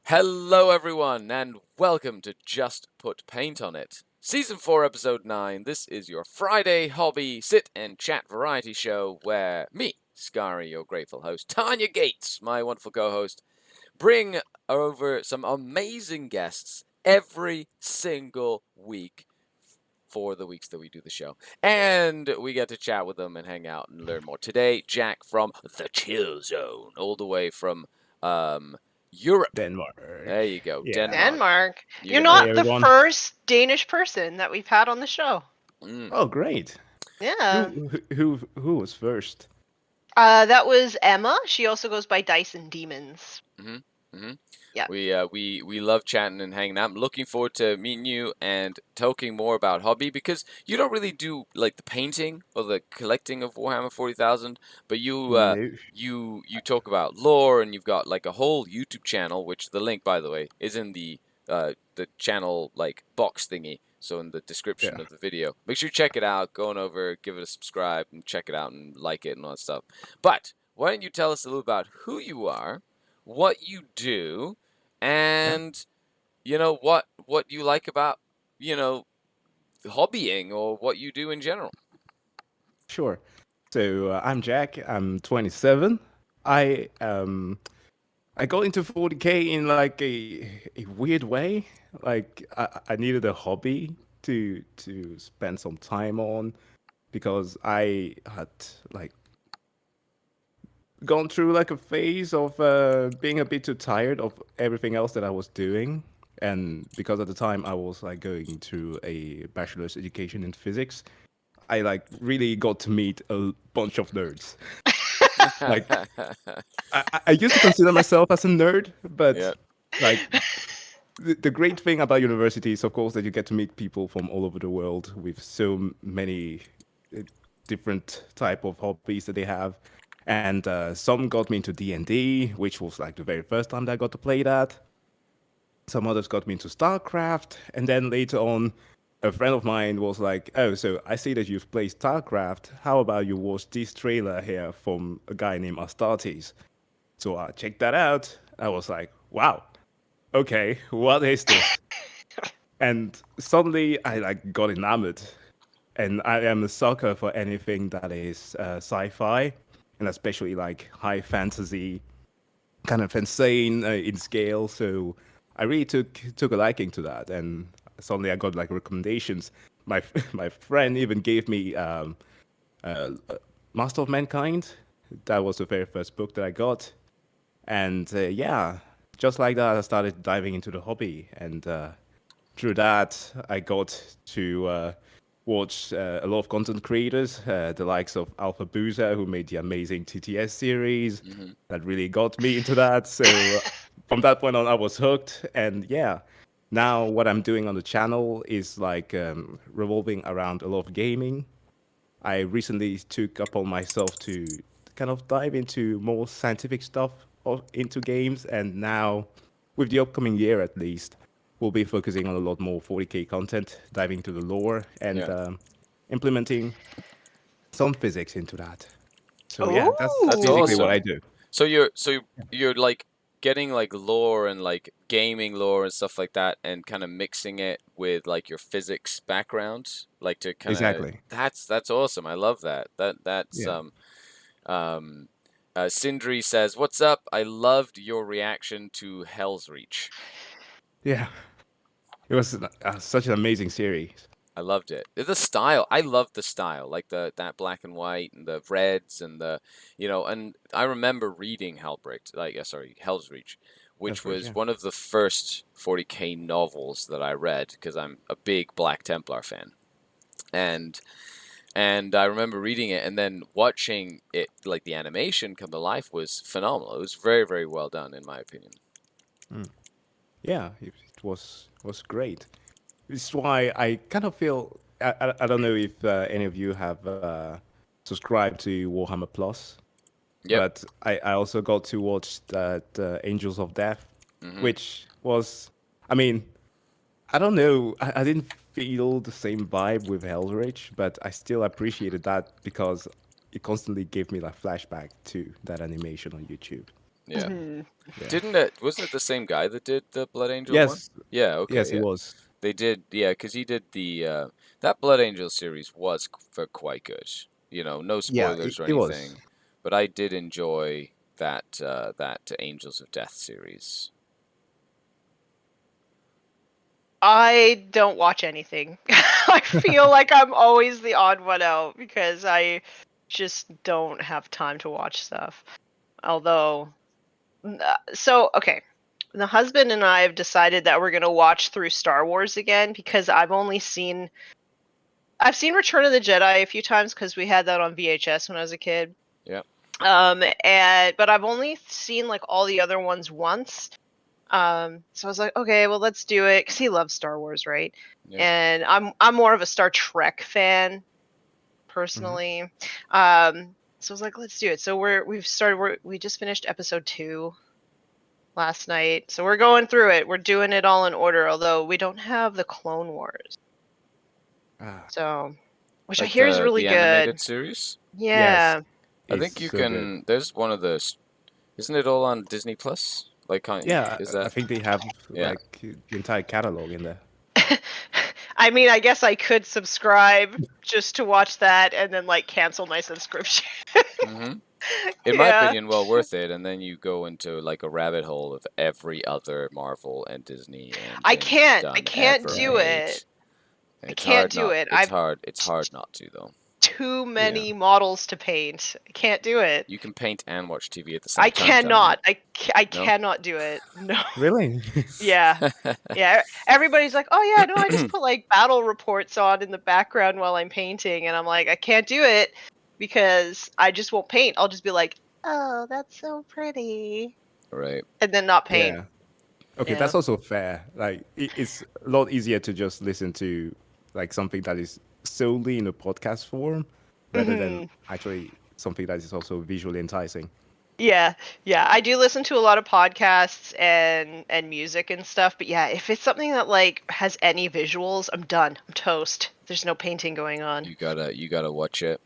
Hello everyone, and welcome to Just Put Paint on It. Season 4, Episode 9. This is your Friday hobby sit and chat variety show where me, Skari, your grateful host, Tanya Gates, my wonderful co-host, bring over some amazing guests every single week for the weeks that we do the show. And we get to chat with them and hang out and learn more. Today, Jack from the Chill Zone, all the way from Europe. Denmark. There you go, Yeah. Denmark. You're Hey, not the everyone. first Danish person that we've had on the show. Oh, great. Yeah. Who was first? That was Emma. She also goes by Dyson Demons. Yeah. We love chatting and hanging out. I'm looking forward to meeting you and talking more about hobby, because you don't really do like the painting or the collecting of Warhammer 40,000, but you No. you talk about lore, and you've got like a whole YouTube channel, which the link, by the way, is in the channel like box thingy, so in the description Yeah. of the video. Make sure you check it out, go on over, give it a subscribe, and check it out and like it and all that stuff. But why don't you tell us a little about who you are, what you do, and you know what you like about hobbying, or what you do in general. Sure. So I'm Jack. I'm 27. I got into 40K in like a weird way. Like I needed a hobby to spend some time on, because I had like gone through like a phase of being a bit too tired of everything else that I was doing. And because at the time I was like going through a bachelor's education in physics, I like really got to meet a bunch of nerds. Like I used to consider myself as a nerd, but Yeah. like the great thing about university is, of course, that you get to meet people from all over the world with so many different type of hobbies that they have. And some got me into D&D, which was like the very first time that I got to play that. Some others got me into StarCraft, and then later on, a friend of mine was like, "Oh, so I see that you've played StarCraft. How about you watch this trailer here from a guy named Astartes?" So I checked that out. I was like, "Wow, okay, what is this?" And suddenly I like got enamored, and I am a sucker for anything that is sci-fi, and especially like high fantasy, kind of insane in scale. So I really took a liking to that, and suddenly I got like recommendations. My my friend even gave me Master of Mankind. That was the very first book that I got, and yeah, just like that, I started diving into the hobby, and through that, I got to watch a lot of content creators, the likes of Alpha Boozer, who made the amazing TTS series. That really got me into that. So from that point on, I was hooked. And yeah, now what I'm doing on the channel is like revolving around a lot of gaming. I recently took upon myself to kind of dive into more scientific stuff into games, and now, with the upcoming year at least, we'll be focusing on a lot more 40K content, diving into the lore, and Yeah. implementing some physics into that. So yeah, that's That's basically what awesome. I do. So you're like getting like lore and like gaming lore and stuff like that, and kind of mixing it with like your physics background, like to kind of Exactly. That's awesome. I love that. That's Yeah. Sindri says, "What's up? I loved your reaction to Hell's Reach. Yeah. It was such an amazing series. I loved it. The style, I loved the style, like that black and white and the reds and and I remember reading Hell's Reach, which Reach, was yeah. one of the first 40K novels that I read, because I'm a big Black Templar fan. And I remember reading it, and then watching it, like the animation come to life was phenomenal. It was very, very well done, in my opinion. Yeah, it was great. It's why I kind of feel I don't know if any of you have subscribed to Warhammer Plus, Yep. but I also got to watch that Angels of Death, which was, I mean, I don't know, I didn't feel the same vibe with Hell's but I still appreciated that because it constantly gave me like flashback to that animation on YouTube. Yeah. Mhm. Yeah. Wasn't it the same guy that did the Blood Angel one? Yes. Yeah, okay. Yes, Yeah. it was. They did, yeah, because he did the that Blood Angel series was quite good. No Yeah, spoilers or it was. anything, but I did enjoy that Angels of Death series. I don't watch anything. I feel like I'm always the odd one out because I just don't have time to watch stuff. Although, okay. The husband and I have decided that we're going to watch through Star Wars again because I've seen Return of the Jedi a few times because we had that on VHS when I was a kid. Yeah. But I've only seen like all the other ones once. So I was like, okay, well, let's do it because he loves Star Wars, right? Yeah. And I'm more of a Star Trek fan, personally. So I was like, let's do it. So we just finished episode 2 last night, so we're going through it. We're doing it all in order, although we don't have the Clone Wars. So, which Like I hear is really the good. animated series. Yeah. Yes. I think you can. There's one of those. Isn't it all on Disney Plus? Like, Yeah, is I that? think they have Yeah. like the entire catalog in there. I mean, I guess I could subscribe just to watch that and then like cancel my subscription. In my Yeah. opinion, well worth it, and then you go into like a rabbit hole of every other Marvel and Disney and I thing can't done ever do made. it. I It's can't hard do not. it. It's hard not to though. Too many models to paint. I can't do it. You can paint and watch TV at the same I time. cannot. I No? cannot do it. No. Really? Yeah. Yeah. Everybody's like, "Oh yeah, no, I just put like battle reports on in the background while I'm painting." And I'm like, "I can't do it because I just won't paint. I'll just be like, "Oh, that's so pretty." Right. And then not paint. Yeah. Okay, Yeah. that's also fair. Like, it's a lot easier to just listen to like something that is solely in a podcast form rather than actually something that is also visually enticing. Yeah, I do listen to a lot of podcasts and music and stuff, but yeah, if it's something that like has any visuals, I'm done. I'm toast. There's no painting going on. You gotta watch it.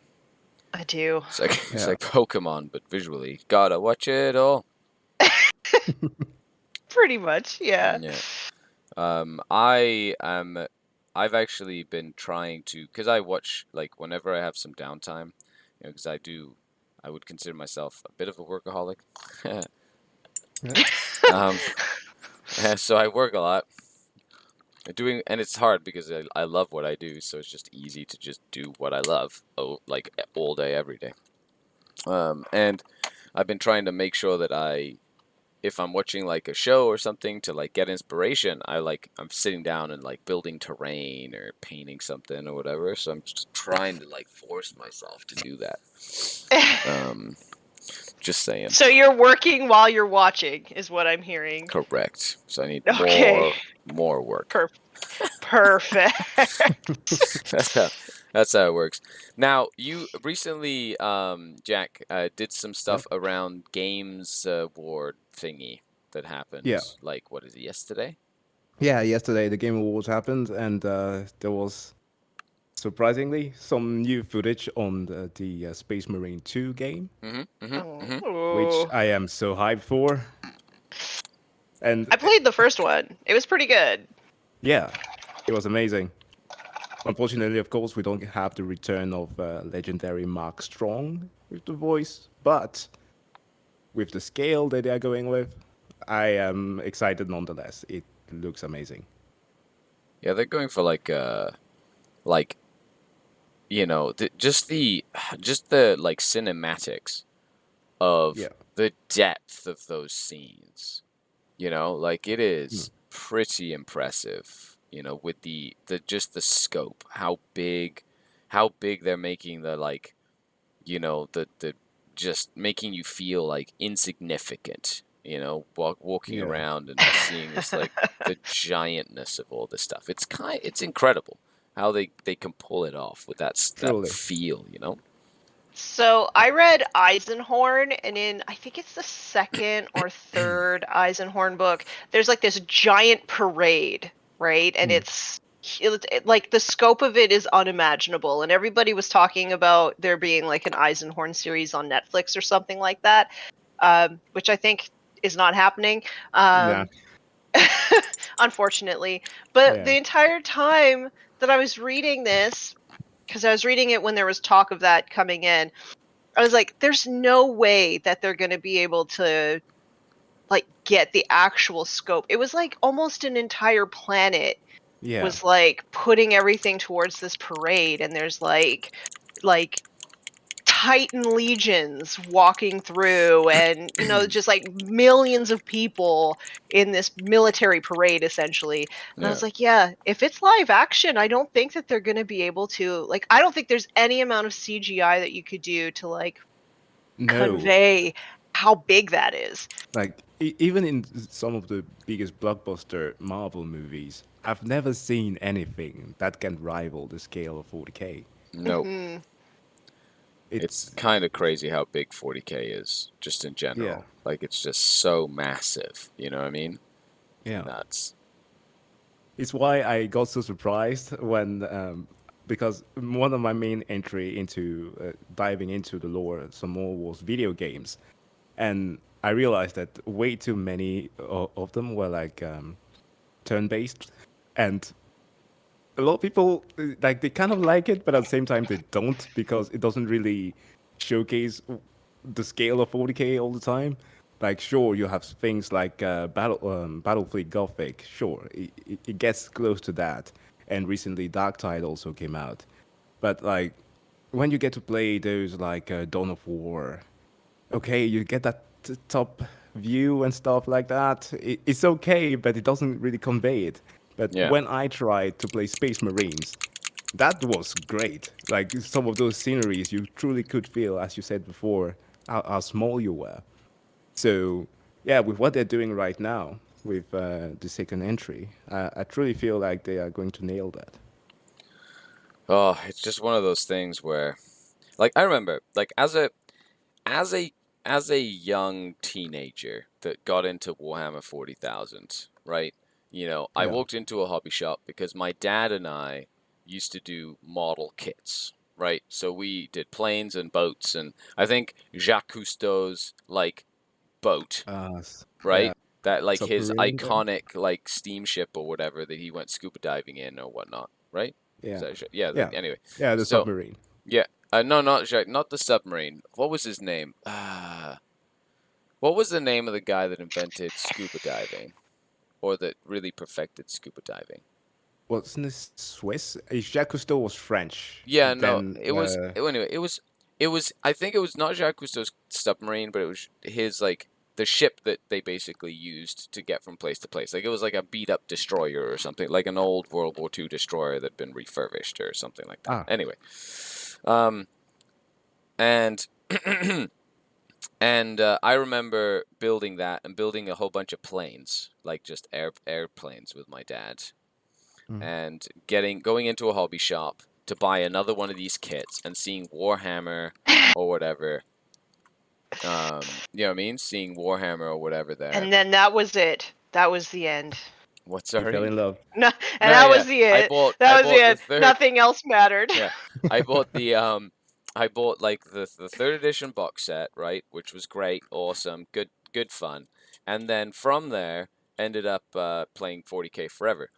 I do. It's like Pokemon, but visually. Gotta watch it all. Pretty much, yeah. I've actually been trying to, because I watch like whenever I have some downtime, because I would consider myself a bit of a workaholic. So I work a lot. And it's hard because I love what I do, so it's just easy to just do what I love, like all day, every day. And I've been trying to make sure that if I'm watching like a show or something to like get inspiration, I'm sitting down and like building terrain or painting something or whatever. So I'm just trying to like force myself to do that. Just saying. So you're working while you're watching, is what I'm hearing. Correct. So I need more work. Perfect. That's how it works. Now, you recently, Jack, did some stuff around Games Award thingy that happened. Yeah. Like, what is it, yesterday? Yeah, yesterday the Game Awards happened, and there was surprisingly some new footage on the Space Marine 2 game, which I am so hyped for. And I played the first one. It was pretty good. Yeah, it was amazing. Unfortunately, of course, we don't have the return of legendary Mark Strong with the voice, but with the scale that they are going with, I am excited nonetheless. It looks amazing. Yeah, they're going for just the like cinematics of the depth of those scenes. Like it is pretty impressive. With the just the scope, how big they're making the just making you feel like insignificant. Walking around and seeing this like the giantness of all this stuff. It's incredible how they can pull it off with that feel. So I read Eisenhorn, and I think it's the second or third Eisenhorn book, there's like this giant parade, right? And it's like the scope of it is unimaginable, and everybody was talking about there being like an Eisenhorn series on Netflix or something like that. which I think is not happening. Yeah. Unfortunately. But Yeah. the entire time that I was reading this, because I was reading it when there was talk of that coming in, I was like, there's no way that they're going to be able to like get the actual scope. It was like almost an entire planet Yeah. was like putting everything towards this parade, and there's like Titan legions walking through, and just like millions of people in this military parade essentially. And I Yeah. was like, yeah, if it's live action, I don't think that they're going to be able to, like, I don't think there's any amount of CGI that you could do to like No. convey how big that is. Like even in some of the biggest blockbuster Marvel movies, I've never seen anything that can rival the scale of 40K. Nope. Hmm. It's kind of crazy how big 40K is, just in general. Yeah. Like, it's just so massive. You know what I mean? Yeah. Nuts. It's why I got so surprised when, because one of my main entry into diving into the lore some more was video games, and I realized that way too many of them were like turn-based, and a lot of people like they kind of like it, but at the same time they don't because it doesn't really showcase the scale of 40K all the time. Like, sure, you have things like Battlefleet Gothic. Sure, it gets close to that. And recently, Dark Tide also came out. But like, when you get to play those like Dawn of War, okay, you get that top view and stuff like that. It's okay, but it doesn't really convey it. But Yeah. when I tried to play Space Marines, that was great. Like some of those sceneries, you truly could feel, as you said before, how small you were. So yeah, with what they're doing right now with the second entry, I truly feel like they are going to nail that. Oh, it's just one of those things where, like, I remember, like, as a young teenager that got into Warhammer 40,000, right? I Yeah. walked into a hobby shop because my dad and I used to do model kits, right? So we did planes and boats, and I think Jacques Cousteau's like boat, right? Yeah, That like his submarine. iconic like steamship or whatever that he went scuba diving in or whatnot, right? Is Yeah, that yeah? yeah, Anyway, yeah. The so submarine. yeah, no, not Jacques, not the submarine. What was his name? What was the name of the guy that invented scuba diving, or that really perfected scuba diving? Wasn't this Swiss? Jacques Cousteau was French. Yeah, no, Then it was. Anyway, it was. I think it was not Jacques Cousteau's submarine, but it was his like the ship that they basically used to get from place to place. Like it was like a beat up destroyer or something, like an old World War II destroyer that'd been refurbished or something like that. Anyway, and and I remember building that and building a whole bunch of planes, like just airplanes with my dad, and going into a hobby shop to buy another one of these kits and seeing Warhammer or whatever. You know what I mean? Seeing Warhammer or whatever there. And then that was it. That was the end. What's you fell already? in love. No, and No, that yeah. was the I it. bought That was the the end. third. Nothing else mattered. Yeah, I bought I bought like the third edition box set, right, which was great, awesome, good fun, and then from there ended up playing 40K forever,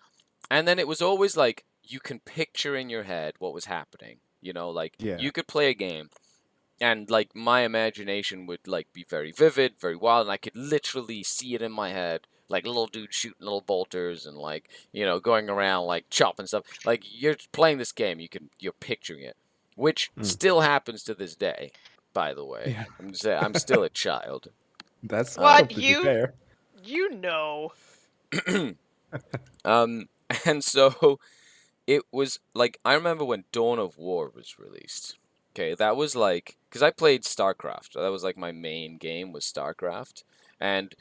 and then it was always like you can picture in your head what was happening, like Yeah. you could play a game, and like my imagination would like be very vivid, very wild, and I could literally see it in my head. Like little dudes shooting little bolters and like going around like chopping stuff. Like you're playing this game, you're picturing it, which still happens to this day. By the way, Yeah. I'm still a child. That's What completely fair. you know? And so it was like I remember when Dawn of War was released. Okay, that was like because I played StarCraft. That was like my main game was StarCraft, and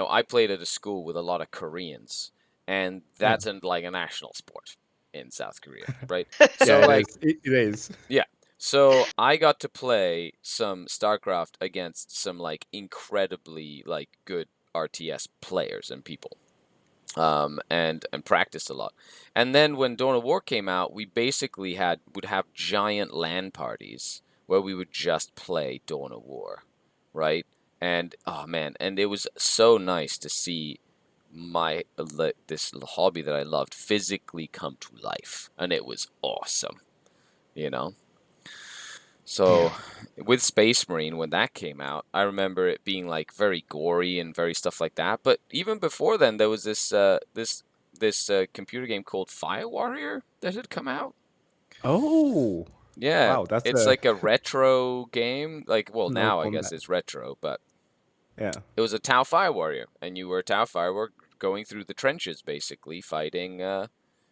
I played at a school with a lot of Koreans, and that's like a national sport in South Korea, right? So Yeah, like it is. yeah, so I got to play some StarCraft against some like incredibly like good RTS players and people. And practiced a lot. And then when Dawn of War came out, we basically would have giant LAN parties where we would just play Dawn of War, right? And oh man, and it was so nice to see this hobby that I loved physically come to life, and it was awesome, you know. So with Space Marine, when that came out, I remember it being like very gory and very stuff like that. But even before then, there was this computer game called Fire Warrior that had come out. Oh, Yeah, wow, that's it's a like a retro game. Like, well, no now I guess combat. it's retro, but Yeah, it was a Tau Fire Warrior, and you were a Tau Fire Warrior going through the trenches, basically fighting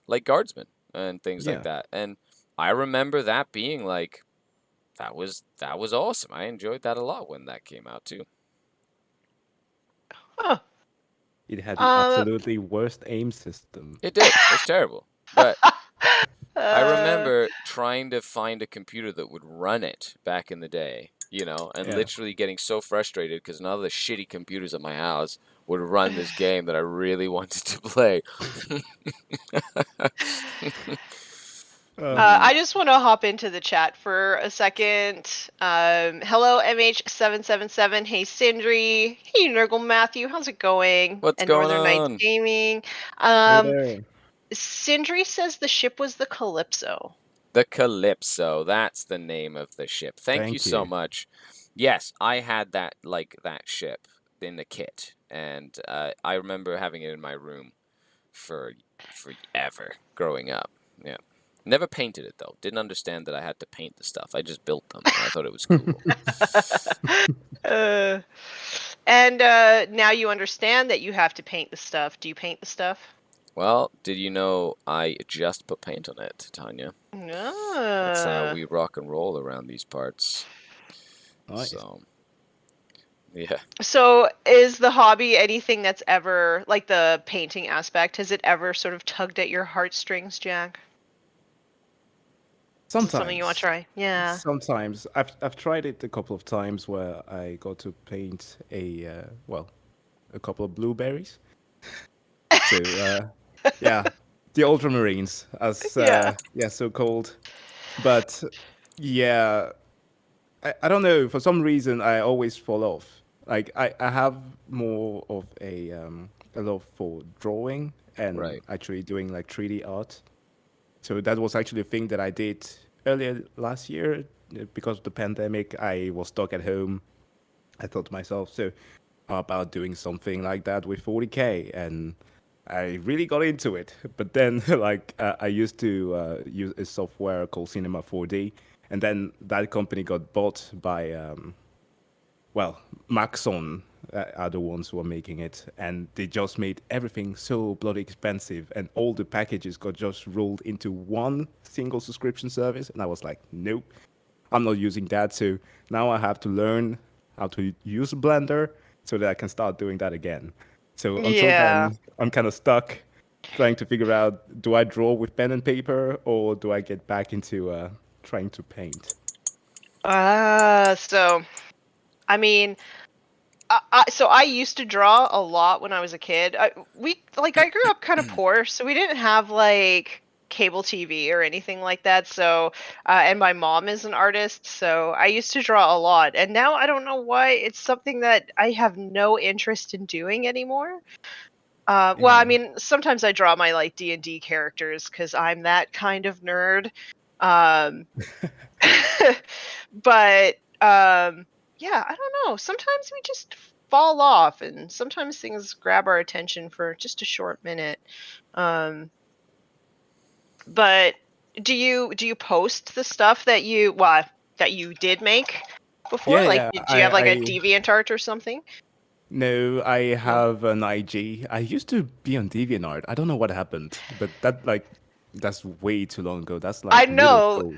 like guardsmen and things like yeah. that. And I remember that being like that was awesome. I enjoyed that a lot when that came out too. Huh. It had the Uh, absolutely worst aim system. It did. It was terrible, but I uh, remember trying to find a computer that would run it back in the day, you know, and Yeah. literally getting so frustrated because none of the shitty computers at my house would run this game that I really wanted to play. I just want to hop into the chat for a second. Hello, MH777. Hey, Sindri. Hey, Nurgle Matthew. How's it going? What's And going Northern Knights on? Gaming. Hey there. Sindri says the ship was the Calypso. The Calypso, that's the name of the ship. Thank you Thank so you. much. Yes, I had that ship in the kit, and I remember having it in my room for forever growing up. Yeah. Never painted it though. Didn't understand that I had to paint the stuff. I just built them. And I thought it was cool. And now you understand that you have to paint the stuff. Do you paint the stuff? Well, did you know I just put paint on it, Tanya? That's how we rock and roll around these parts. Nice. So, yeah. So is the hobby anything that's ever, like the painting aspect, has it ever sort of tugged at your heartstrings, Jack? Is it something you want to Sometimes. try? Yeah. Sometimes I've tried it a couple of times where I got to paint a couple of blueberries. So yeah, the ultramarines as Yeah. so called. But yeah, I don't know, for some reason I always fall off. Like I have more of a love for drawing and Right. actually doing like 3D art. So that was actually a thing that I did earlier last year. Because of the pandemic. I was stuck at home. I thought to myself, so how about doing something like that with 40K? And I really got into it. But then, I used to use a software called Cinema 4D, and then that company got bought by Maxon are the ones who are making it, and they just made everything so bloody expensive, and all the packages got just rolled into one single subscription service, and I was like, nope, I'm not using that. So now I have to learn how to use Blender so that I can start doing that again. So until Yeah. then, I'm kind of stuck trying to figure out, do I draw with pen and paper, or do I get back into trying to paint? So, I mean, so I used to draw a lot when I was a kid. I grew up kind of poor, so we didn't have like cable TV or anything like that. So, and my mom is an artist, so I used to draw a lot. And now I don't know why it's something that I have no interest in doing anymore. Well, I Yeah. mean, sometimes I draw my like D&D characters because I'm that kind of nerd. Um, but yeah, I don't know. Sometimes we just fall off, and sometimes things grab our attention for just a short minute. But do you post the stuff that you did make before? Yeah, Like, yeah. do you have like a DeviantArt or something? No, I No. have an IG. I used to be on DeviantArt. I don't know what happened, but that's way too long ago. That's I like middle know. school.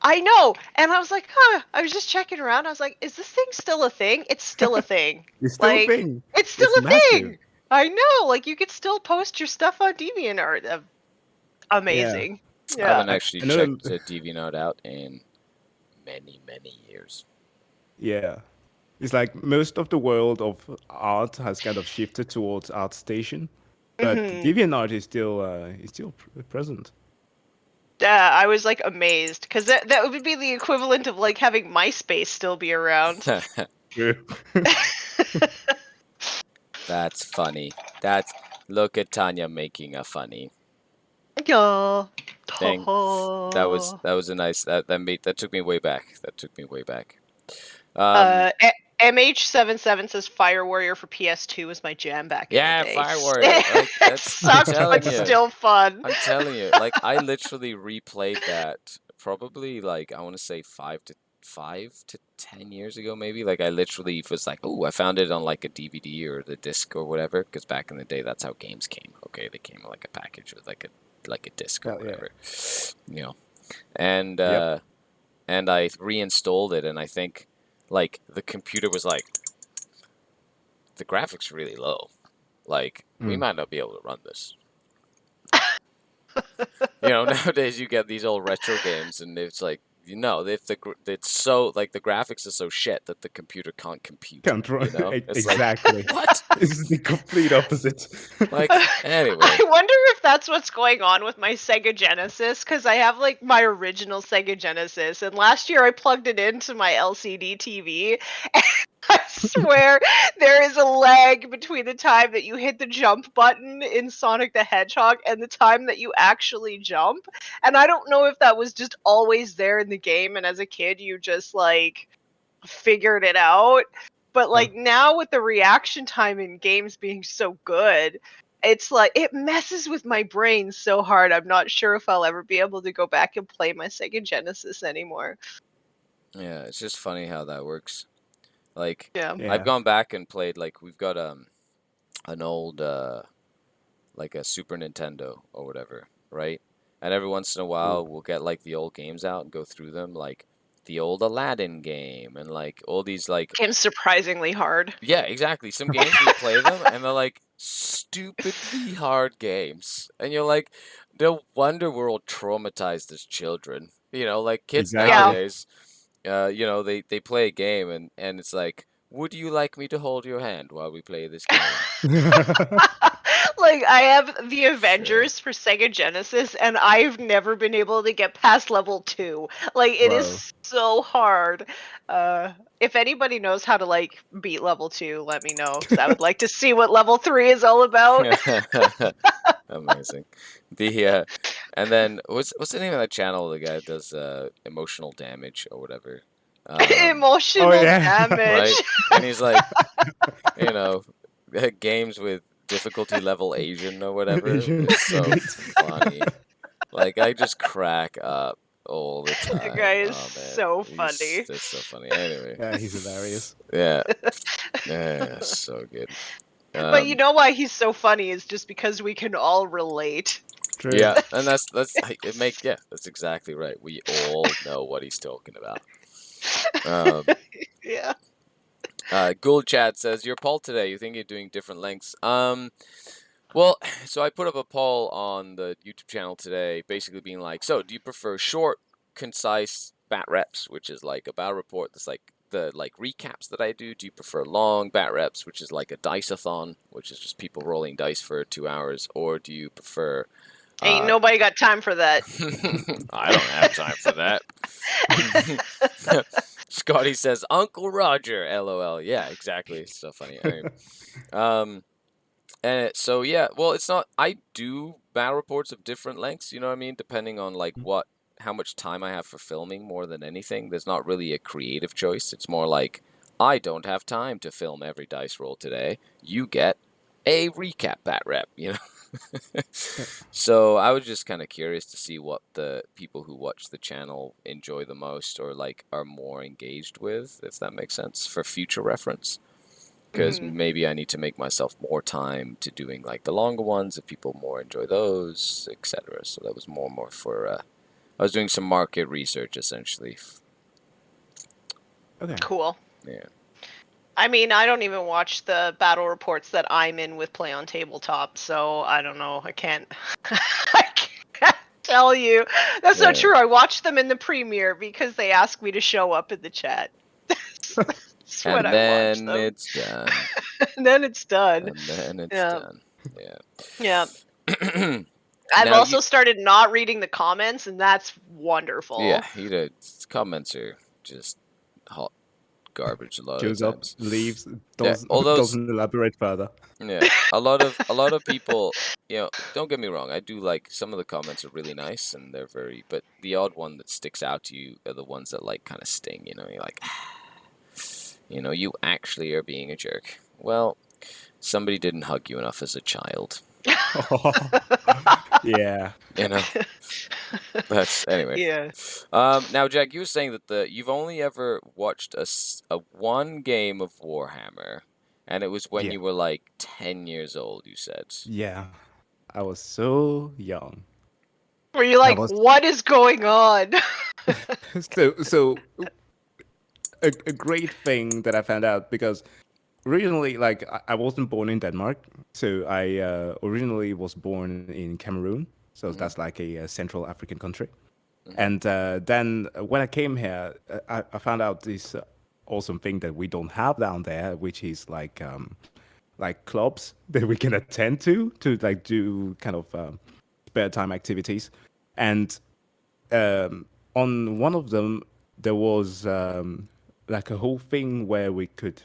I know. And I was like, huh, I was just checking around. I was like, is this thing still a thing? It's still a thing. It's still a Like, thing. it's still It's a massive. thing. I know. Like, you could still post your stuff on DeviantArt. Yeah. Amazing. I Yeah. haven't actually Another. checked DeviantArt out in many, many years. Yeah. It's like most of the world of art has kind of shifted towards ArtStation, but Hmm. DeviantArt is still present. I was like amazed because that would be the equivalent of like having MySpace still be around. True. That's funny. Look at Tanya making a funny Yeah. thing. That was a nice that took me way back. That took me way back. MH77 says Fire Warrior for PS2 was my jam back in the Yeah, day. Fire Warrior. Like It that's I'm sucked, telling but you. still fun. I'm telling you, like I literally replayed that probably like I want to say 5 to 10 years ago, maybe. Like I literally was like, oh, I found it on like a DVD or the disc or whatever. Because back in the day, that's how games came. Okay, they came like a package with like a disc or Oh, yeah. whatever, you know. And Yep. and I reinstalled it, and I think like the computer was like, the graphics are really low. Like we might not be able to run this. You know, nowadays you get these old retro games, and it's like, you know, if it's so like the graphics are so shit that the computer can't compute. Can't run. You know? It's Exactly. Like, what? It's the complete opposite. Like anyway. I wonder if that's what's going on with my Sega Genesis, because I have like my original Sega Genesis, and last year I plugged it into my LCD TV, and I swear there is a lag between the time that you hit the jump button in Sonic the Hedgehog and the time that you actually jump. And I don't know if that was just always there in the game, and as a kid you just like figured it out. But like now with the reaction time in games being so good, it's like it messes with my brain so hard. I'm not sure if I'll ever be able to go back and play my Sega Genesis anymore. Yeah, it's just funny how that works. Like Yeah. Yeah. I've gone back and played, like we've got an old like a Super Nintendo or whatever, right? And every once in a while we'll get like the old games out and go through them, like the old Aladdin game and like all these like Game's surprisingly hard. Yeah, exactly. Some games you play them and they're like stupidly hard games. And you're like, no wonder we're all traumatized as children. You know, like kids Exactly. nowadays, you know, they play a game and it's like, would you like me to hold your hand while we play this game? Like I have the Avengers for Sega Genesis, and I've never been able to get past level 2. Like it Whoa. is so hard. If anybody knows how to like beat level 2, let me know, because I would like to see what level 3 is all about. Amazing. The and then what's the name of that channel? The guy that does emotional damage or whatever. Emotional damage. Right? And he's like, you know, games with difficulty level Asian or whatever. Asian. It's so funny. Like I just crack up all the time. The guy is Oh, man. so funny. That's so funny. Anyway. Yeah, he's hilarious. Yeah. Yeah, so good. But you know why he's so funny is just because we can all relate. True. Yeah, and that's that's exactly right. We all know what he's talking about. Yeah. Gould Chat says, your poll today, you think you're doing different lengths? Well, so I put up a poll on the YouTube channel today, basically being like, so do you prefer short, concise bat reps, which is like a battle report that's like the recaps that I do? Do you prefer long bat reps, which is like a dice-a-thon, which is just people rolling dice for 2 hours, or do you prefer Ain't nobody got time for that. I don't have time for that. Scotty says, Uncle Roger, LOL. Yeah, exactly. It's so funny. So yeah, well, it's not. I do battle reports of different lengths. You know what I mean? Depending on like how much time I have for filming, more than anything. There's not really a creative choice. It's more like I don't have time to film every dice roll today. You get a recap bat rep. You know. So I was just kind of curious to see what the people who watch the channel enjoy the most or like are more engaged with, if that makes sense, for future reference. Because maybe I need to make myself more time to doing like the longer ones if people more enjoy those, etc. So that was more for I was doing some market research essentially. Okay. Cool. Yeah. I mean, I don't even watch the battle reports that I'm in with Play on Tabletop, so I don't know. I can't I can't tell you. That's not true. I watch them in the premiere because they ask me to show up in the chat. That's And when then I watch them. it's done. And then it's done. And then it's done. Yeah. Yeah. I've Now also started not reading the comments, and that's wonderful. Yeah, comments are just hot garbage a lot of Shows the up, times. leaves, Yeah, all those. doesn't elaborate further. Yeah, a lot of people. Don't get me wrong. I do like some of the comments are really nice and they're very, but the odd one that sticks out to you are the ones that like kind of sting. You're like, you actually are being a jerk. Well, somebody didn't hug you enough as a child. Yeah. That's anyway. Yeah. Now, Jack, you were saying that you've only ever watched a one game of Warhammer, and it was when Yeah. you were like 10 years old. You said. Yeah. I was so young. Were you like, was- what is going on? So a great thing that I found out, because originally, like, I wasn't born in Denmark, so I originally was born in Cameroon, so that's like a Central African country. And then when I came here, I found out this awesome thing that we don't have down there, which is like clubs that we can attend to like do kind of spare time activities. And on one of them, there was like a whole thing where we could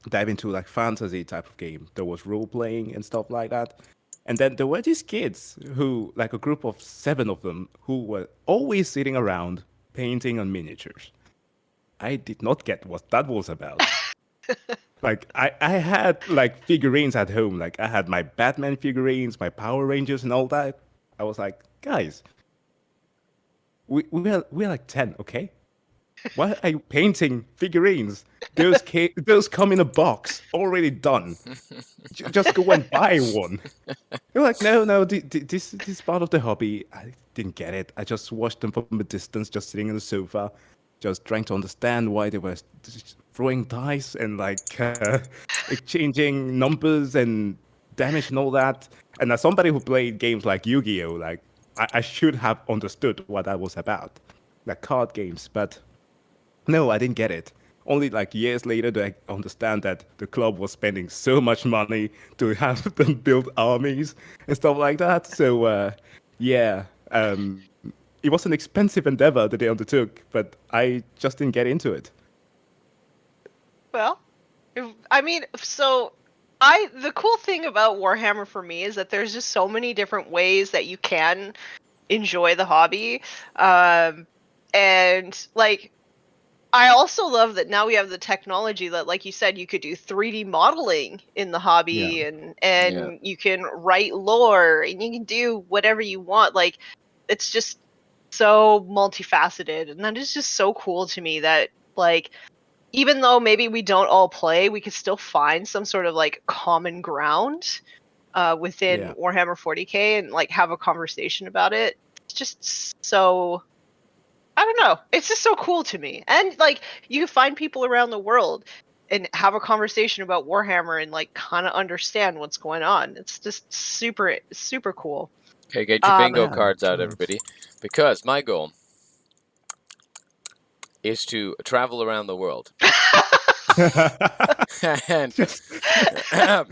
dive into like fantasy type of game. There was role playing and stuff like that. And then there were these kids who, like a group of 7 of them, who were always sitting around painting on miniatures. I did not get what that was about. Like, I had like figurines at home. Like, I had my Batman figurines, my Power Rangers and all that. I was like, guys, we're like 10, okay? Why are you painting figurines? Those come in a box, already done. Just go and buy one. You're like, no, this is part of the hobby. I didn't get it. I just watched them from a distance, just sitting on the sofa, just trying to understand why they were throwing dice and like exchanging numbers and damage and all that. And as somebody who played games like Yu-Gi-Oh, like I should have understood what that was about, like card games, but no, I didn't get it. Only like years later do I understand that the club was spending so much money to have them build armies and stuff like that. So yeah, it was an expensive endeavor that they undertook, but I just didn't get into it. Well, I mean, so the cool thing about Warhammer for me is that there's just so many different ways that you can enjoy the hobby. And like, I also love that now we have the technology that, like you said, you could do 3D modeling in the hobby, and you can write lore and you can do whatever you want. Like, it's just so multifaceted, and that is just so cool to me that, like, even though maybe we don't all play, we could still find some sort of like common ground within Warhammer 40k and like have a conversation about it. It's just so, I don't know. It's just so cool to me. And like, you can find people around the world and have a conversation about Warhammer and like kind of understand what's going on. It's just super, super cool. Okay, get your bingo cards out, everybody, because my goal is to travel around the world. And I'm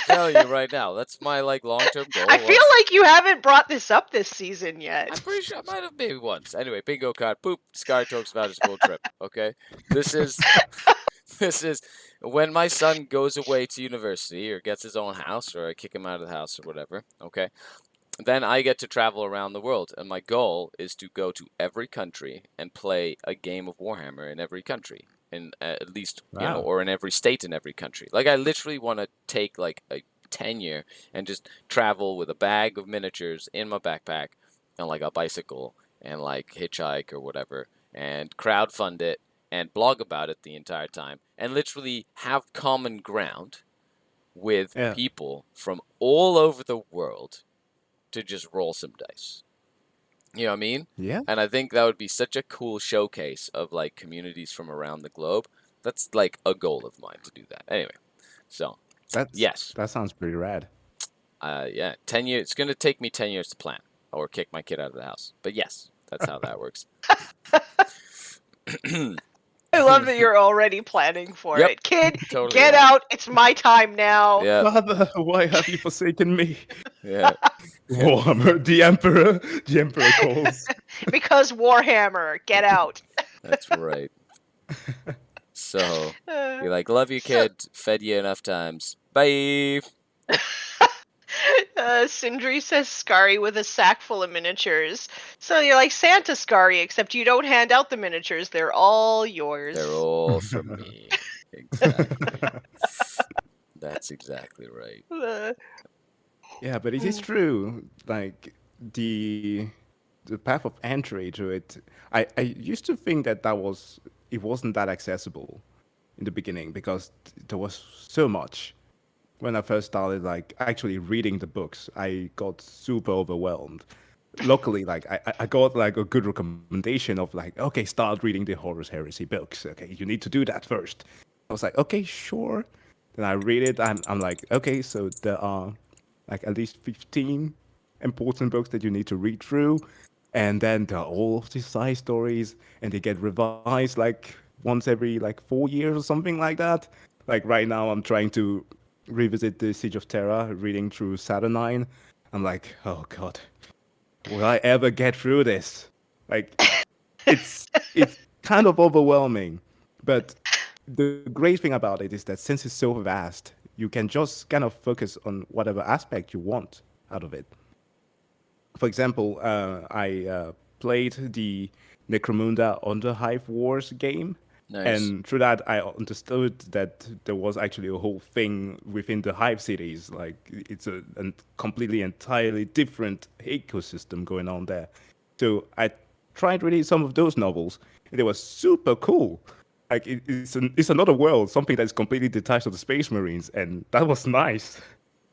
telling you right now, that's my like long-term goal. I feel like you haven't brought this up this season yet. I'm pretty sure I might have maybe once. Anyway, bingo card. Boop. Skari talks about his world trip. Okay, this is when my son goes away to university or gets his own house, or I kick him out of the house or whatever. Okay. Then I get to travel around the world, and my goal is to go to every country and play a game of Warhammer in every country, in at least or in every state in every country. Like, I literally want to take like a tenure and just travel with a bag of miniatures in my backpack and like a bicycle and like hitchhike or whatever, and crowdfund it and blog about it the entire time, and literally have common ground with people from all over the world to just roll some dice. You know what I mean? Yeah. And I think that would be such a cool showcase of like communities from around the globe. That's like a goal of mine to do that. Anyway, so yes, that sounds pretty rad. 10 years. It's gonna take me 10 years to plan, or kick my kid out of the house. But yes, that's how that works. I love that you're already planning for it. Kid, totally get out. It's my time now. Yeah. Father, why have you forsaken me? Yeah. Warhammer, the Emperor calls. Because Warhammer, get out. That's right. So Uh, you're like, love you, so- kid. Fed you enough times. Bye. Sindri says Skari with a sack full of miniatures. So you're like Santa Skari, except you don't hand out the miniatures. They're all yours. They're all from me. Exactly. That's exactly right. Uh, Yeah, but it is true. Like the path of entry to it, I used to think that it wasn't that accessible in the beginning because there was so much. When I first started, like actually reading the books, I got super overwhelmed. Luckily, like I got like a good recommendation of like, okay, start reading the Horus Heresy books. Okay, you need to do that first. I was like, okay, sure. Then I read it. I'm like, okay, so there are like at least 15 important books that you need to read through, and then there are all of these side stories, and they get revised like once every like 4 years or something like that. Like right now, I'm trying to revisit the Siege of Terra, reading through Saturnine. I'm like, oh god, will I ever get through this? Like, it's kind of overwhelming, but the great thing about it is that since it's so vast, you can just kind of focus on whatever aspect you want out of it. For example, I played the Necromunda Under Hive Wars game, Nice. and through that I understood that there was actually a whole thing within the Hive cities. Like it's a completely entirely different ecosystem going on there. So I tried reading some of those novels, and they were super cool. Like it's another world, something that's completely detached of the Space Marines, and that was nice.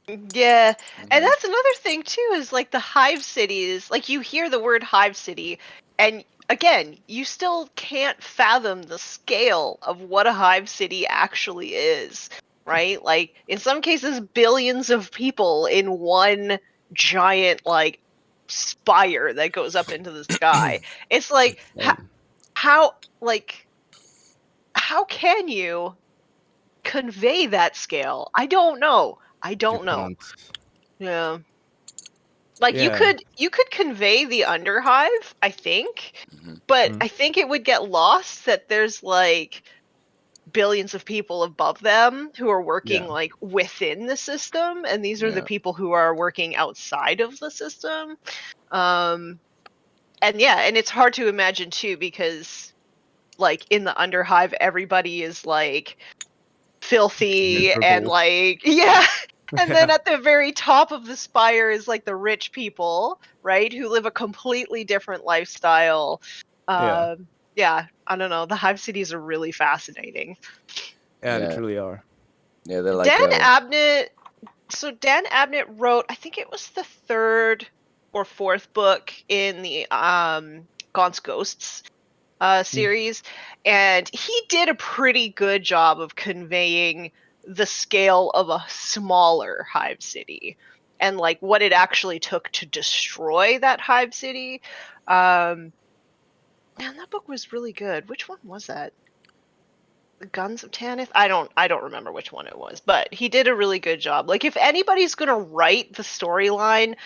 yeah, and Mhm. that's another thing too. Is like the hive cities. Like you hear the word hive city, and again, you still can't fathom the scale of what a hive city actually is, right? Like in some cases, billions of people in one giant like spire that goes up into the sky. It's like Insane. how like how can you convey that scale? I don't know. I You don't know. can't. Yeah. Like Yeah. you could convey the underhive, I think, Mhm. but Mm. I think it would get lost that there's like billions of people above them who are working Yeah. like within the system, and these are the Yeah. people who are working outside of the system. Um and yeah, and it's hard to imagine too because like in the underhive everybody is like filthy and Miserable. like yeah, and then Yeah. at the very top of the spire is like the rich people, right, who live a completely different lifestyle. Yeah. Yeah, I don't know, the hive cities are really fascinating. Yeah, they Yeah. truly are. Yeah. They're like Dan Abnett so Dan Abnett wrote, I think it was the third or fourth book in the Gaunt's Ghosts series, and he did a pretty good job of conveying the scale of a smaller hive city and like what it actually took to destroy that hive city. Man, that book was really good. Which one was that? The Guns of Tanith? I don't remember which one it was, but he did a really good job. Like if anybody's gonna write the storyline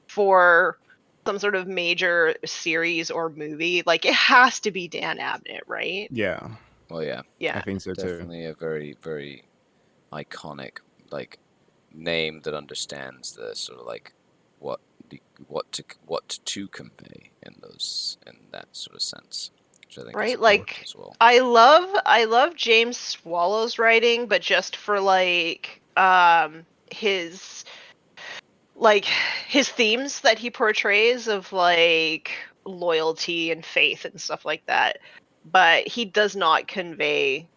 for some sort of major series or movie, like it has to be Dan Abnett, right? Yeah, well, yeah. I Yeah. think so too. Definitely a very, very iconic like name that understands the sort of like what what to convey in that sort of sense, which I think is Right? important Like as well. I love James Swallow's writing, but just for like his themes that he portrays of like loyalty and faith and stuff like that. But he does not convey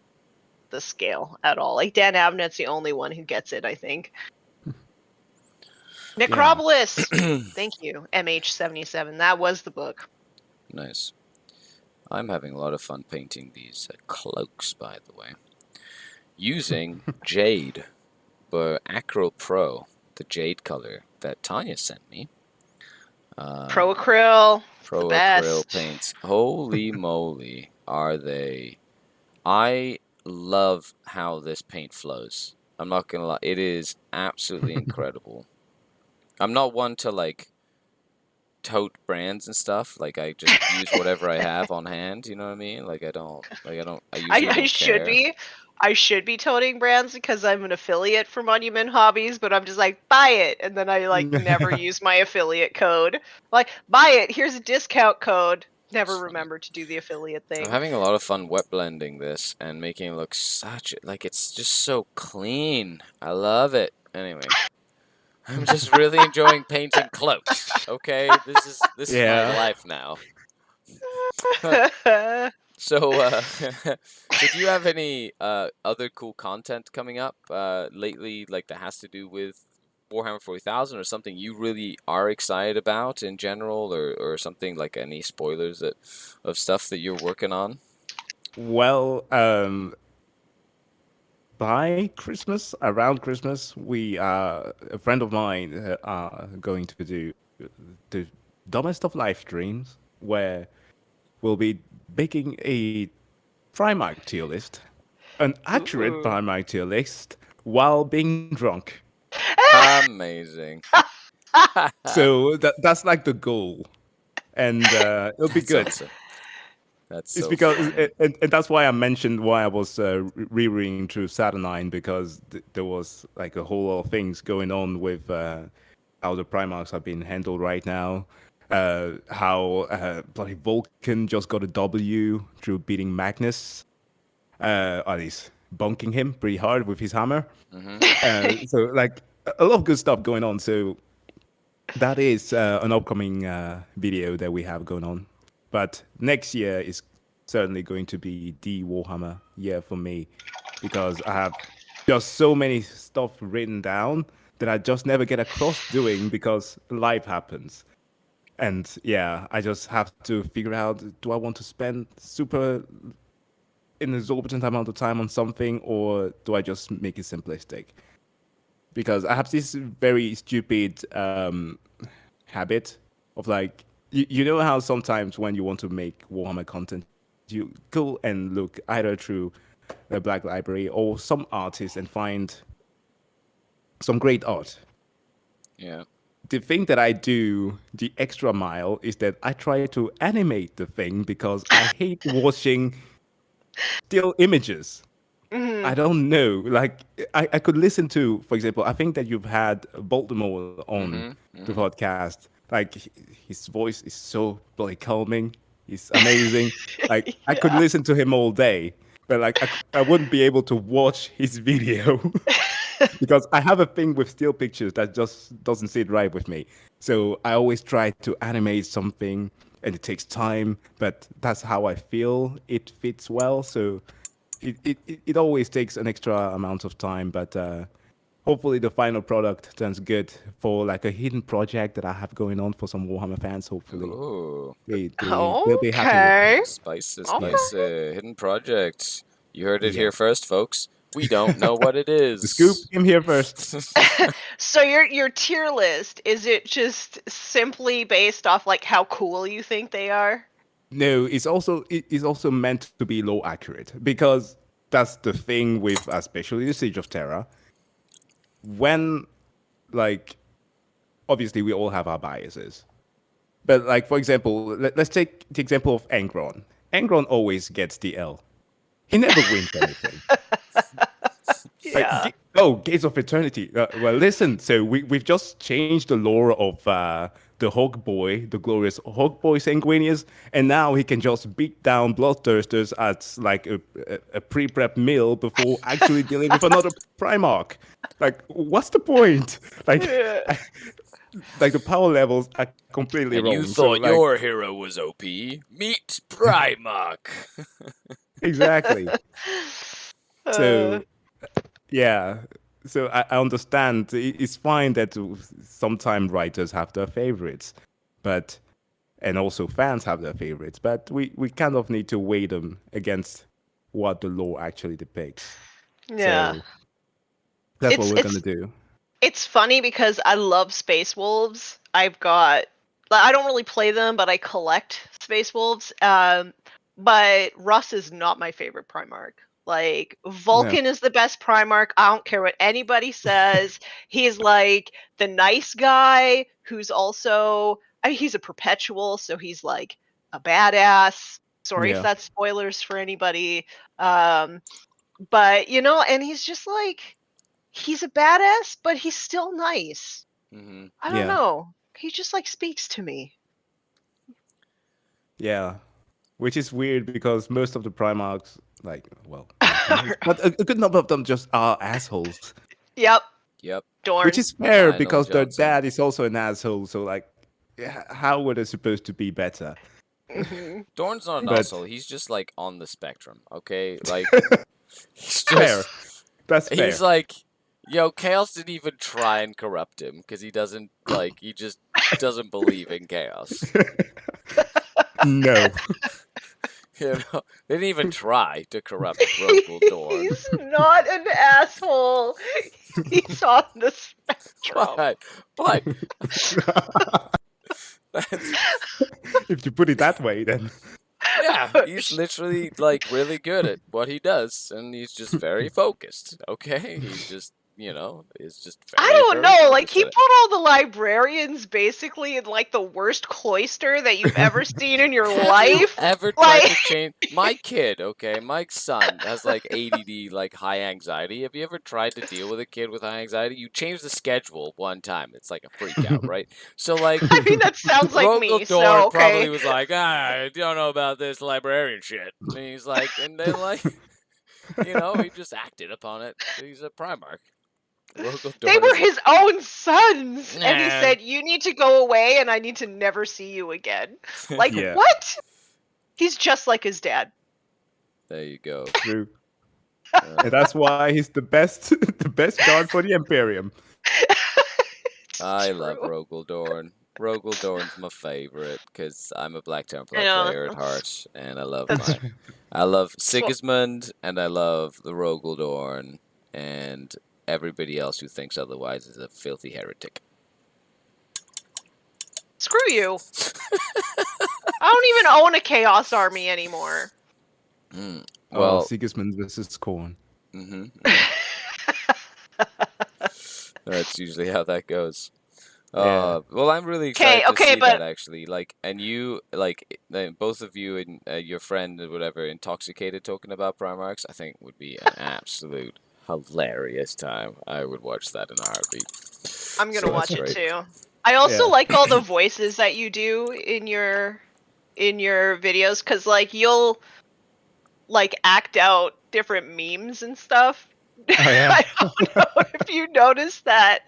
the scale at all. Like Dan Abnett's the only one who gets it, I think. Necropolis. Thank you, MH77. That was the book. Nice. I'm having a lot of fun painting these cloaks, by the way, using jade, but Acryl Pro, the jade color that Tanya sent me. Pro Acryl, the Pro acryl best. paints. Holy moly, are they? I love how this paint flows. I'm not gonna lie, it is absolutely incredible. I'm not one to like tote brands and stuff. Like I just use whatever I have on hand. You know what I mean? Like I usually I don't should care. be. I should be toting brands because I'm an affiliate for Monument Hobbies, but I'm just like, buy it, and then I like never use my affiliate code. Like, buy it, here's a discount code. Never remember to do the affiliate I'm thing. having a lot of fun wet blending this and making it look like it's just so clean. I love it. Anyway, I'm just really enjoying painting cloaks. Okay, this is my Yeah. life now. So, so do you have any other cool content coming up lately, like that has to do with Warhammer 40,000, or something you really are excited about in general, or something like any spoilers of stuff that you're working on? Well, by Christmas, around Christmas, we a friend of mine are going to do the dumbest of live streams where we'll be making a Primarch tier list, an accurate Ooh. Primarch tier list while being drunk. Amazing. So that's like the goal, and it'll be That's good. awesome. That's It's so because, funny. and that's why I mentioned why I was rereading through Saturnine, because there was like a whole lot of things going on with how the Primarchs have been handled right now. How bloody Vulcan just got a W through beating Magnus, or at least bonking him pretty hard with his hammer. So like a lot of good stuff going on. So that is an upcoming video that we have going on. But next year is certainly going to be the Warhammer year for me, because I have just so many stuff written down that I just never get across doing because life happens. And yeah, I just have to figure out, do I want to spend super an exorbitant amount of time on something, or do I just make it simplistic? Because I have this very stupid habit of like, you know how sometimes when you want to make Warhammer content, you go and look either through the Black Library or some artist and find some great art. Yeah. The thing that I do, the extra mile, is that I try to animate the thing because I hate watching still images. I don't know. Like I could listen to, for example, I think that you've had Baltimore on the podcast. Like his voice is so bloody calming. He's amazing. Like I could Yeah. listen to him all day, but like I wouldn't be able to watch his video because I have a thing with still pictures that just doesn't sit right with me. So I always try to animate something, and it takes time, but that's how I feel it fits well. So it always takes an extra amount of time, but hopefully the final product turns good for like a hidden project that I have going on for some Warhammer fans. Hopefully, Ooh. they'll be happy with Okay. it. Spicy, Okay. spicy. Hidden project. You heard it Yeah. here first, folks. We don't know what it The scoop is. came here first. So your tier list, is it just simply based off like how cool you think they are? No, it's also meant to be low accurate, because that's the thing with especially the Siege of Terra. When like obviously we all have our biases. But like for example, let's take the example of Angron. Angron always gets the L. He never wins anything. Like, Yeah. Gates of Eternity. Well, listen. So we've just changed the lore of the Hog Boy, the glorious Hog Boy Sanguinius, and now he can just beat down Bloodthirsters at like a pre-prep meal before actually dealing with another Primarch. Like, what's the point? Like, Yeah. like the power levels are completely And wrong. you So thought like, your hero was OP? Meet Primarch. exactly. Uh, So yeah. So I understand. It's fine that sometimes writers have their favorites, but and also fans have their favorites, but we kind of need to weigh them against what the lore actually depicts. yeah. So that's what It's we're gonna it's do. it's funny because I love Space Wolves. I don't really play them, but I collect Space Wolves. But Russ is not my favorite Primarch. Like No. Vulcan is the best Primarch. I don't care what anybody says. He's like the nice guy who's also I mean, he's a perpetual, so he's like a badass. Sorry if Yeah. that's spoilers for anybody. But and he's just like he's a badass, but he's still nice. Mm-hmm. I don't Yeah. know. He just like speaks to me. Yeah. Which is weird because most of the Primarchs, like, well, not most, but a good number of them just are assholes. Yep, Yep. Dorn. Which is fair Lionel because their Johnson. dad is also an asshole. So, like, how were they supposed to be better? Mhm. Dorn's not an But- asshole. He's just like on the spectrum. Okay, like he's Fair. just That's fair. he's like, yo, Chaos didn't even try and corrupt him because he doesn't like he just doesn't believe in chaos. No. You know, they didn't even try to corrupt Rogel Dorn. He's not an asshole. He's on the spectrum. What? That's, If you put it that way, then. yeah, he's literally like really good at what he does, and he's just very focused. Okay, he's just is just. Very, I don't very know. Like focused he at put it. all the librarians basically in like the worst cloister that you've ever seen in your Have you life. ever tried to Like- change my kid? Okay, Mike's son has like ADD, like high anxiety. Have you ever tried to deal with a kid with high anxiety? You change the schedule one time, it's like a freak out, right? So like, I mean, that sounds like Rogel me. Dorn So probably okay. was like, I don't know about this librarian shit. And he's like, and then like, he just acted upon it. He's a Primarch. Rogel They Dorn were is his own sons, and he Nah. said, "You need to go away, and I need to never see you again." Like Yeah. what? He's just like his dad. There you go. True. And that's why he's the best guard for the Imperium. It's I love true. Rogel Dorn. Rogel Dorn's my favorite because I'm a Black Templar I know, player at that's- heart, and I love that's- I love Sigismund, and I love the Rogel Dorn, and everybody else who thinks otherwise is a filthy heretic. Screw you. I don't even own a Chaos Army anymore. Mm. Well, Well, Sigismund versus Khorne. mhm. That's usually how that goes. Yeah. Well, I'm really excited to okay, see but- that actually. Like, and you, like, both of you and your friend or whatever, intoxicated talking about Primarchs, I think would be an absolute hilarious time. I would watch that in a heartbeat. I'm gonna So watch that's it great. too. I also Yeah. like all the voices that you do in your videos, because like you'll like act out different memes and stuff. Oh, yeah. I don't know if you noticed that,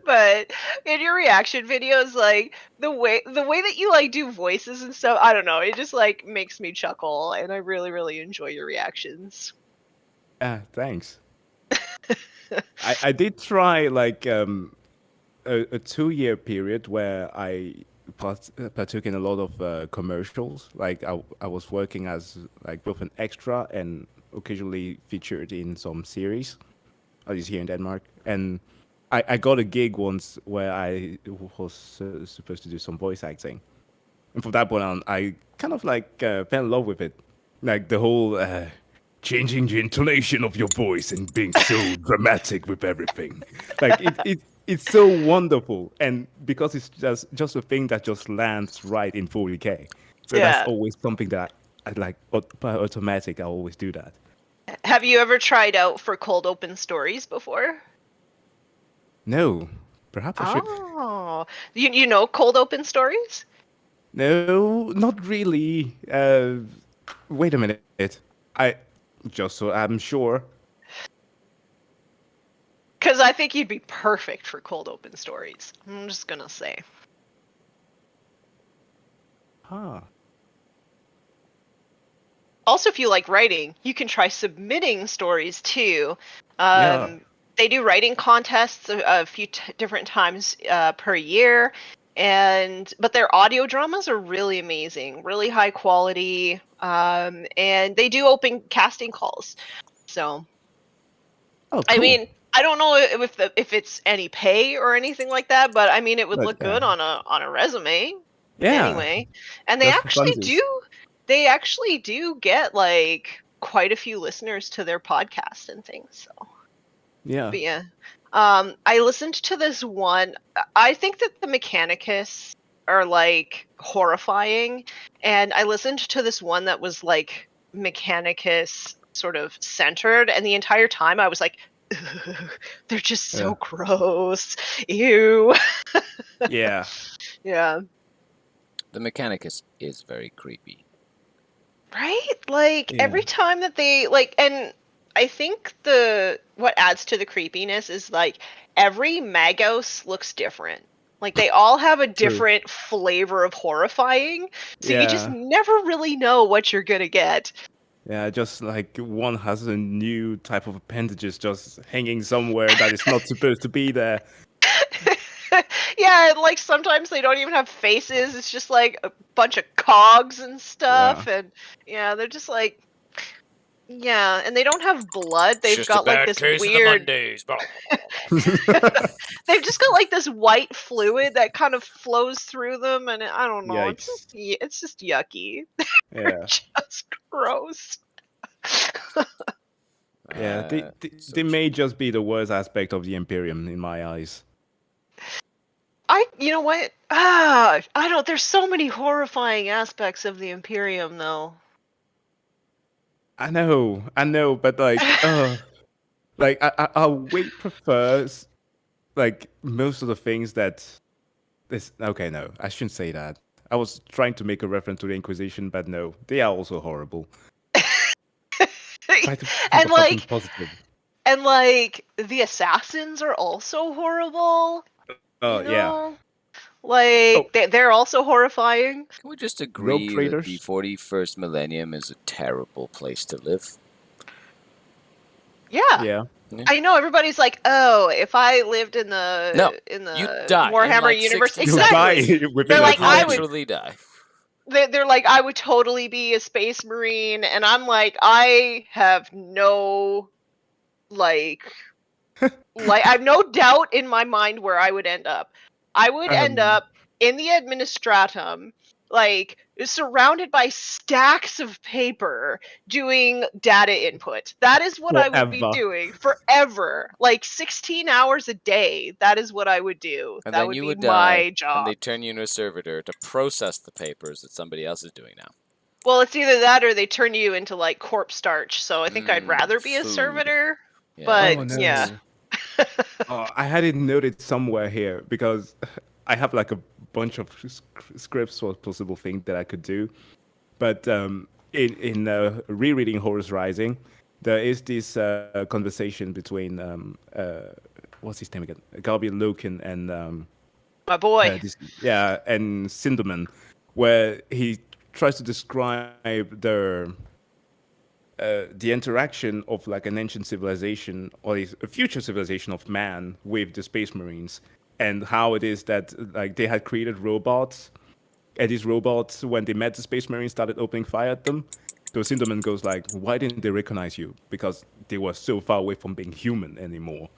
but in your reaction videos, like the way that you like do voices and stuff, I don't know, it just like makes me chuckle, and I really, really enjoy your reactions. Thanks. I did try like a 2-year period where I partook in a lot of commercials. Like I was working as like both an extra and occasionally featured in some series, at least here in Denmark. And I got a gig once where I was supposed to do some voice acting. And from that point on, I kind of like fell in love with it. Like the whole changing the intonation of your voice and being so dramatic with everything. Like it's so wonderful. And because it's just a thing that just lands right in 40K. So Yeah. that's always something that I like by automatic. I always do that. Have you ever tried out for cold open stories before? No, perhaps I should. Oh, you know cold open stories? No, not really. Wait a minute. Just so I'm sure. Because I think you'd be perfect for cold open stories. I'm just gonna say. Huh. Also, if you like writing, you can try submitting stories too. Yeah. They do writing contests a few different times per year, but their audio dramas are really amazing, really high quality, and they do open casting calls. So, Oh, I cool. mean, I don't know if it's any pay or anything like that, but I mean, it would But, look good on a resume. Yeah. Anyway, and they Just for actually funsies. do. They actually do get like quite a few listeners to their podcast and things. So, Yeah. but yeah, I listened to this one. I think that the Mechanicus are like horrifying, and I listened to this one that was like Mechanicus sort of centered, and the entire time I was like, "Ugh, they're just so gross, ew." Yeah. Yeah. The Mechanicus is very creepy. Right? Like Yeah. every time that they like, and I think what adds to the creepiness is like every Magos looks different. Like they all have a different flavor of horrifying, so you just never really know what you're gonna get. Yeah, just like one has a new type of appendages just hanging somewhere that is not supposed to be there. Yeah, and like sometimes they don't even have faces. It's just like a bunch of cogs and stuff, and yeah, they're just like, yeah, and they don't have blood. They've Just got a bad like this case weird. of the Mondays. They've just got like this white fluid that kind of flows through them, and I don't know. Yikes. It's just yucky. Yeah. Just gross. Yeah, they may just be the worst aspect of the Imperium in my eyes. You know what? I don't. There's so many horrifying aspects of the Imperium, though. I know, but like, like I way prefer like most of the things that this. Okay, no, I shouldn't say that. I was trying to make a reference to the Inquisition, but no, they are also horrible. Try to And something like, positive. and like, the assassins are also horrible. Oh you yeah. know? Like they're also horrifying. Can we just agree that traders? the 41st millennium is a terrible place to live? Yeah. Yeah. I know everybody's like, oh, if I lived in the you die in Warhammer like universe, 60 exactly. Die within They're a like, year. I would literally die. They're like, I would totally be a space marine, and I'm like, I have no I have no doubt in my mind where I would end up. I would end up in the administratum, like surrounded by stacks of paper, doing data input. That is what I would be Forever. doing forever, like 16 hours a day. That is what I would do. And that then would you be would my die, and job. they turn you into a servitor to process the papers that somebody else is doing now. Well, it's either that or they turn you into like corpse starch. So I think I'd rather be a food. servitor. Yeah, But Oh, no. yeah. I had it noted somewhere here because I have like a bunch of scripts for possible things that I could do. But in rereading Horus Rising, there is this conversation between what's his name again? Garby Loken and My boy. and Cinderman, where he tries to describe the interaction of like an ancient civilization or a future civilization of man with the Space Marines, and how it is that like they had created robots, and these robots, when they met the Space Marines, started opening fire at them. So Cinderman goes like, "Why didn't they recognize you? Because they were so far away from being human anymore."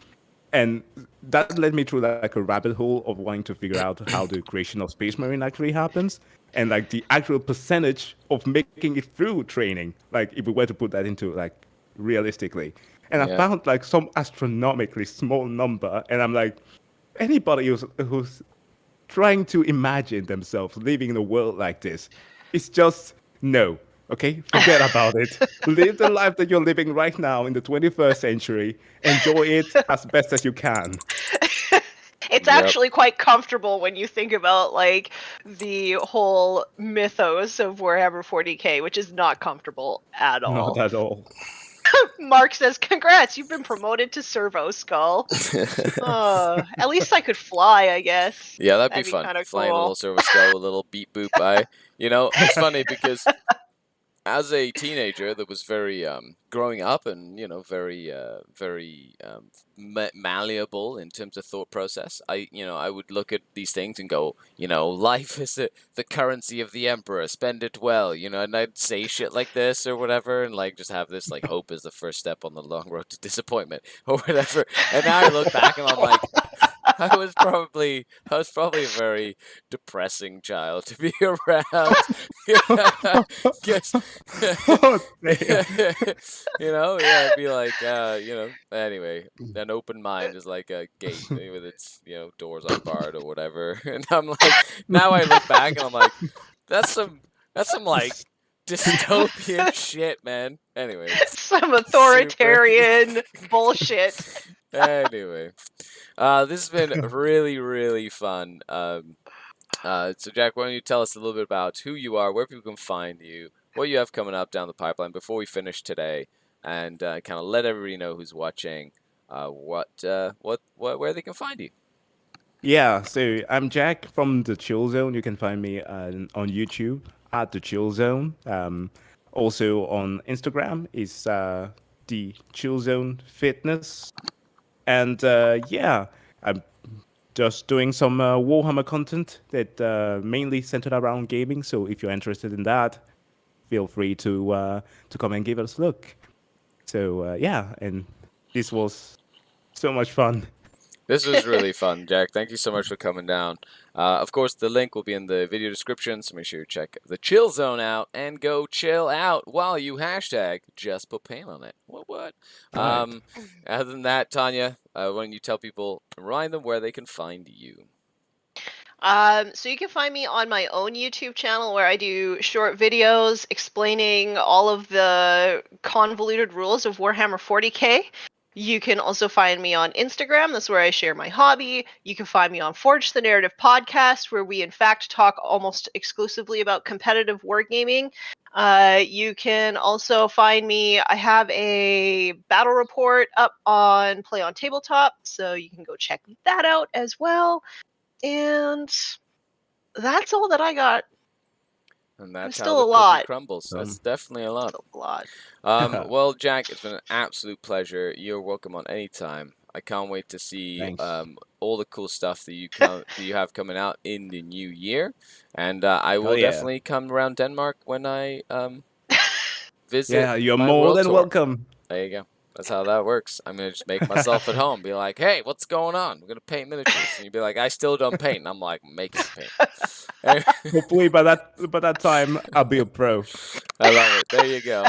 And that led me through like a rabbit hole of wanting to figure out how the creation of Space Marine actually happens, and like the actual percentage of making it through training. Like if we were to put that into like realistically, and I found like some astronomically small number, and I'm like, anybody who's trying to imagine themselves living in a world like this, it's just no. Okay, forget about it. Live the life that you're living right now in the 21st century. Enjoy it as best as you can. It's actually quite comfortable when you think about like the whole mythos of Warhammer 40k, which is not comfortable at all. Not at all. Mark says, "Congrats, you've been promoted to Servo Skull." At least I could fly, I guess. Yeah, that'd be fun. Kinda Flying a cool. little Servo Skull, a little beep boop by. You know, it's funny because as a teenager that was very growing up and very malleable in terms of thought process, I would look at these things and go, life is the currency of the emperor, spend it well, and I'd say shit like this or whatever, and like just have this like hope is the first step on the long road to disappointment or whatever. And now I look back and I'm like, I was probably a very depressing child to be around. Guess Oh, damn. yeah, it'd be like anyway, an open mind is like a gate with its, doors unbarred or whatever. And I'm like, now I look back and I'm like, that's some like dystopian shit, man. Anyway, Some super. authoritarian bullshit. Anyway, this has been really, really fun. So Jack, why don't you tell us a little bit about who you are, where people can find you, what you have coming up down the pipeline before we finish today, and kind of let everybody know who's watching, where they can find you. Yeah, so I'm Jack from the Chill Zone. You can find me on YouTube at the Chill Zone. Also on Instagram is the Chill Zone Fitness. And yeah, I'm just doing some Warhammer content that mainly centered around gaming. So if you're interested in that, feel free to come and give us a look. So yeah, and this was so much fun. This was really fun, Jack. Thank you so much for coming down. Of course, the link will be in the video description, so make sure you check the Chill Zone out and go chill out while you hashtag just put paint on it. What? Right. Other than that, Tanya, why don't you tell people, remind them where they can find you? So you can find me on my own YouTube channel where I do short videos explaining all of the convoluted rules of Warhammer 40k. You can also find me on Instagram. That's where I share my hobby. You can find me on Forge the Narrative podcast, where we in fact talk almost exclusively about competitive wargaming. You can also find me. I have a battle report up on Play on Tabletop, so you can go check that out as well. And that's all that I got. And that's how Still the a cookie lot. crumbles. That's definitely a lot. Still a lot. Well, Jack, it's been an absolute pleasure. You're welcome on any time. I can't wait to see Thanks. all the cool stuff that you have coming out in the new year, and I will yeah. definitely come around Denmark when I visit Yeah, you're my more world than tour. welcome. There you go. That's how that works. I'm gonna just make myself at home. Be like, hey, what's going on? We're gonna paint miniatures, and you'd be like, I still don't paint. And I'm like, making paint. Anyway. Hopefully by that time I'll be a pro. I love it. There you go.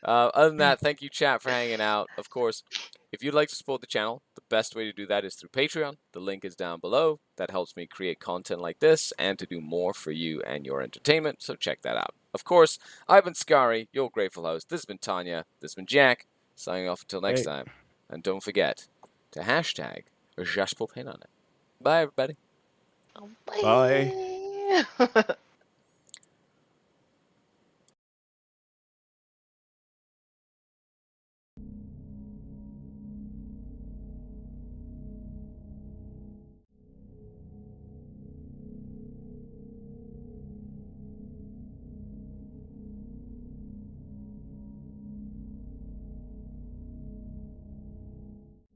Other than that, thank you, chat, for hanging out. Of course, if you'd like to support the channel, the best way to do that is through Patreon. The link is down below. That helps me create content like this and to do more for you and your entertainment, so check that out. Of course, I've been Skari, your grateful host. This has been Tanya. This has been Jack. Signing off until next time. And don't forget to hashtag just put paint on it. Bye, everybody. Oh, Bye.